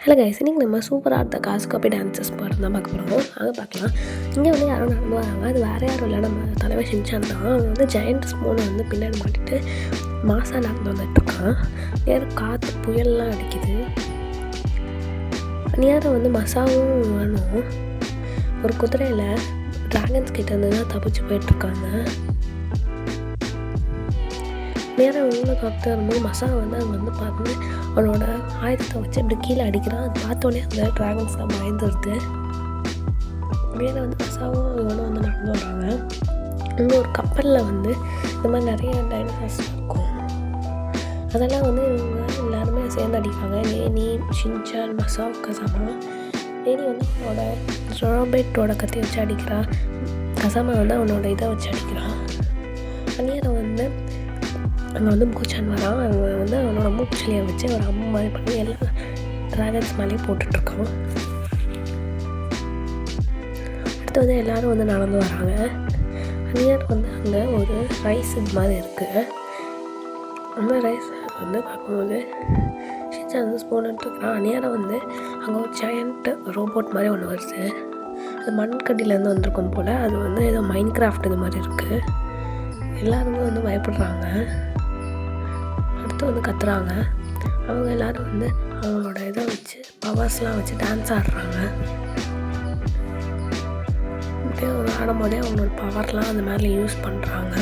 Hello guys, இன்றைக்கி நம்ம சூப்பராக இருந்த காசு காப்பி டான்ஸஸ் பாட்டு தான் பார்க்க போகிறோம். அதை பார்க்கலாம். இங்கே வந்து யாரும் நடந்து வராங்க. அது வேறு யாரும் இல்லை, நம்ம தலைவர் ஷின்சான் தான். அவன் வந்து ஜெயண்ட் ஸ்பூனை வந்து பின்னாடி மாட்டிட்டு மாசாக நடந்து வந்துட்டுருக்கான். நேரம் காற்று புயல்லாம் அடிக்குது. நேரம் வந்து மசாவும் வேணும். ஒரு குதிரையில் ட்ராகன்ஸ் கிட்ட இருந்து தான் தப்பிச்சு போயிட்டுருக்காங்க. நேரம் உள்ள பார்த்து வரும்போது மசா வந்து அங்கே வந்து பார்த்து அவனோட ஆயுதத்தை வச்சு இப்படி கீழே அடிக்கிறான். அது பார்த்தோன்னே அந்த ட்ராகன்ஸ்லாம் பயந்துருது. மேலே வந்து மசாவும் இவனும் வந்து நடந்து வராங்க. இங்கே ஒரு கப்பலில் வந்து இந்த மாதிரி நிறைய டைனோசர்ஸ் இருக்கும். அதெல்லாம் வந்து இவங்க எல்லாருமே சேர்ந்து அடிக்கிறாங்க. நேனி, ஷின்சான், மசா, கசாமா. நேனி வந்து அவனோட ரோபேட்டோட கத்தி வச்சு அடிக்கிறான். கசாமா வந்து அவனோட இதை வச்சு அடிக்கிறான். அந்நியரை வந்து அங்கே வந்து மூச்சான் வரான். அவன் வந்து அவனோட மூச்சலியை வச்சு ஒரு அம்மா மாதிரி பண்ணி எல்லா ட்ராகன்ஸ் மேலேயும் போட்டுட்ருக்கான். அடுத்து வந்து எல்லோரும் வந்து நடந்து வராங்க. அந்நியர் வந்து அங்கே ஒரு ரைஸ் இது மாதிரி இருக்குது. அந்த ரைஸ் வந்து பார்க்கும்போது ஷின்சான் வந்து ஸ்பூன் எடுத்துக்கிறான். அந்நியரை வந்து அங்கே ஒரு ஜெயண்ட் ரோபோட் மாதிரி ஒன்று வருது. அது மண்கட்டிலேருந்து வந்திருக்கும் போல். அது வந்து ஏதோ மைண்ட் கிராஃப்ட் இது மாதிரி இருக்குது. எல்லாருமே வந்து பயப்படுறாங்க. அடுத்து வந்து கத்துறாங்க. அவங்க எல்லோரும் வந்து அவங்களோட இதை வச்சு பவர்ஸ்லாம் வச்சு டான்ஸ் ஆடுறாங்க. அப்படியே ஒரு ஆடும்போதே அவங்களோட பவர்லாம் அந்த மாதிரி யூஸ் பண்ணுறாங்க.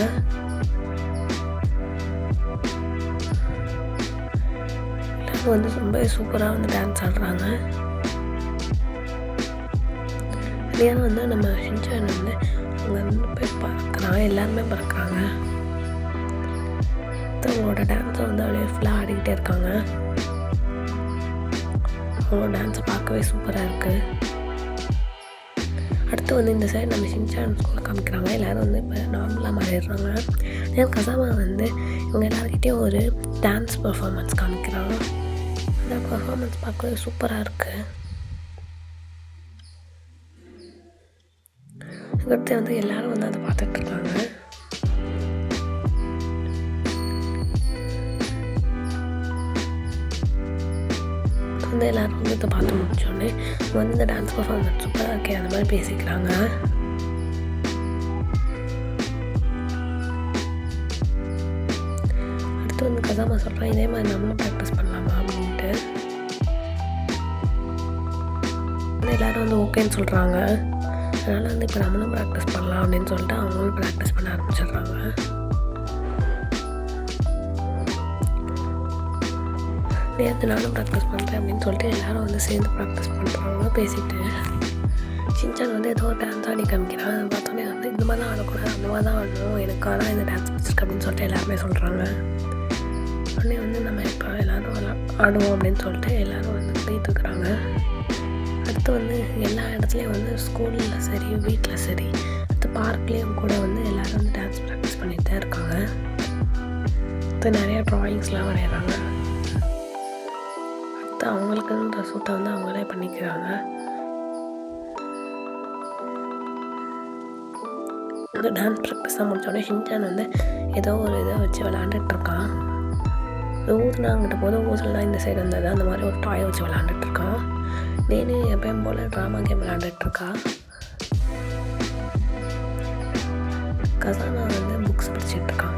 எல்லோரும் வந்து ரொம்ப சூப்பராக வந்து டான்ஸ் ஆடுறாங்க. அதே வந்து நம்ம ஷின்சான் வந்து அங்கே வந்து போய் பறக்கிறான். எல்லாருமே பறக்கிறாங்க. அவங்களோட டான்ஸை வந்து அப்படியே ஃபுல்லாக ஆடிக்கிட்டே இருக்காங்க. அவங்களோட டான்ஸை பார்க்கவே சூப்பராக இருக்குது. அடுத்து வந்து இந்த சைடு நம்ம ஷின்சான் ஸ்கூலில் காமிக்கிறாங்க. எல்லோரும் வந்து இப்போ நார்மலாக மாறிடுறாங்க. ஏன் கசாமா வந்து இவங்க எல்லாருக்கிட்டேயும் ஒரு டான்ஸ் பர்ஃபார்மன்ஸ் காமிக்கிறாங்க. அந்த பர்ஃபார்மன்ஸ் பார்க்கவே சூப்பராக இருக்குது. அதுக்கடுத்து வந்து எல்லோரும் வந்து அதை பார்த்துட்ருக்காங்க. வந்து எல்லோரும் வந்து இதை பார்த்து முடிச்சோடனே வந்து இந்த டான்ஸ் பர்ஃபார்மன்ஸ் சூப்பராக இருக்கே அந்த மாதிரி பேசிக்கிறாங்க. அடுத்து வந்து கசாமா சொல்கிறான், இதே மாதிரி நம்மளும் ப்ராக்டிஸ் பண்ணலாமா அப்படின்ட்டு. எல்லோரும் வந்து ஓகேன்னு சொல்கிறாங்க. அதனால் வந்து இப்போ நம்மளும் ப்ராக்டிஸ் பண்ணலாம் அப்படின்னு சொல்லிட்டு அவங்களும் ப்ராக்டிஸ் பண்ண ஆரம்பிச்சிடுறாங்க. நேற்று நானும் ப்ராக்டிஸ் பண்ணுறேன் அப்படின்னு சொல்லிட்டு எல்லோரும் வந்து சேர்ந்து ப்ராக்டிஸ் பண்ணுறாங்க பேசிட்டு. ஷின்சான் வந்து ஏதோ ஒரு டான்ஸ் ஆடி காமிக்கிறான். அதை பார்த்தோன்னே வந்து இந்த மாதிரி தான் ஆடக்கூடாது, அந்த மாதிரி தான் ஆடணும், எனக்கு ஆனால் இந்த டான்ஸ் பிடிச்சிருக்கு அப்படின்னு சொல்லிட்டு எல்லாருமே சொல்கிறாங்க. உடனே வந்து நம்ம இப்போ எல்லோரும் ஆடுவோம் அப்படின்னு சொல்லிட்டு எல்லோரும் வந்து போயிட்டுருக்குறாங்க. அடுத்து வந்து எல்லா இடத்துலையும் வந்து ஸ்கூலில் சரி, வீட்டில் சரி, அடுத்து பார்க்லேயும் கூட வந்து எல்லோரும் வந்து டான்ஸ் ப்ராக்டிஸ் பண்ணிட்டு தான் இருக்காங்க. அடுத்து நிறையா ட்ராயிங்ஸ்லாம் வரைகிறாங்க. அடுத்து அவங்களுக்குன்ற சூட்டை வந்து அவங்களே பண்ணிக்கிறாங்க. இந்த டான்ஸ் ப்ராக்டிஸாக முடித்தோடனே ஷின்சான் வந்து ஏதோ ஒரு இதை வச்சு விளாண்டுட்ருக்கான். ஊதுனா அங்கிட்ட போது ஊசல்லாம் இந்த சைடு வந்தது. அந்த மாதிரி ஒரு டாயை வச்சு விளாண்டுட்ருக்கான். நேனு எப்பயும் போல் ட்ராமா கேம் விளாண்டுட்ருக்கா. கசானா வந்து புக்ஸ் படிச்சுட்ருக்கான்.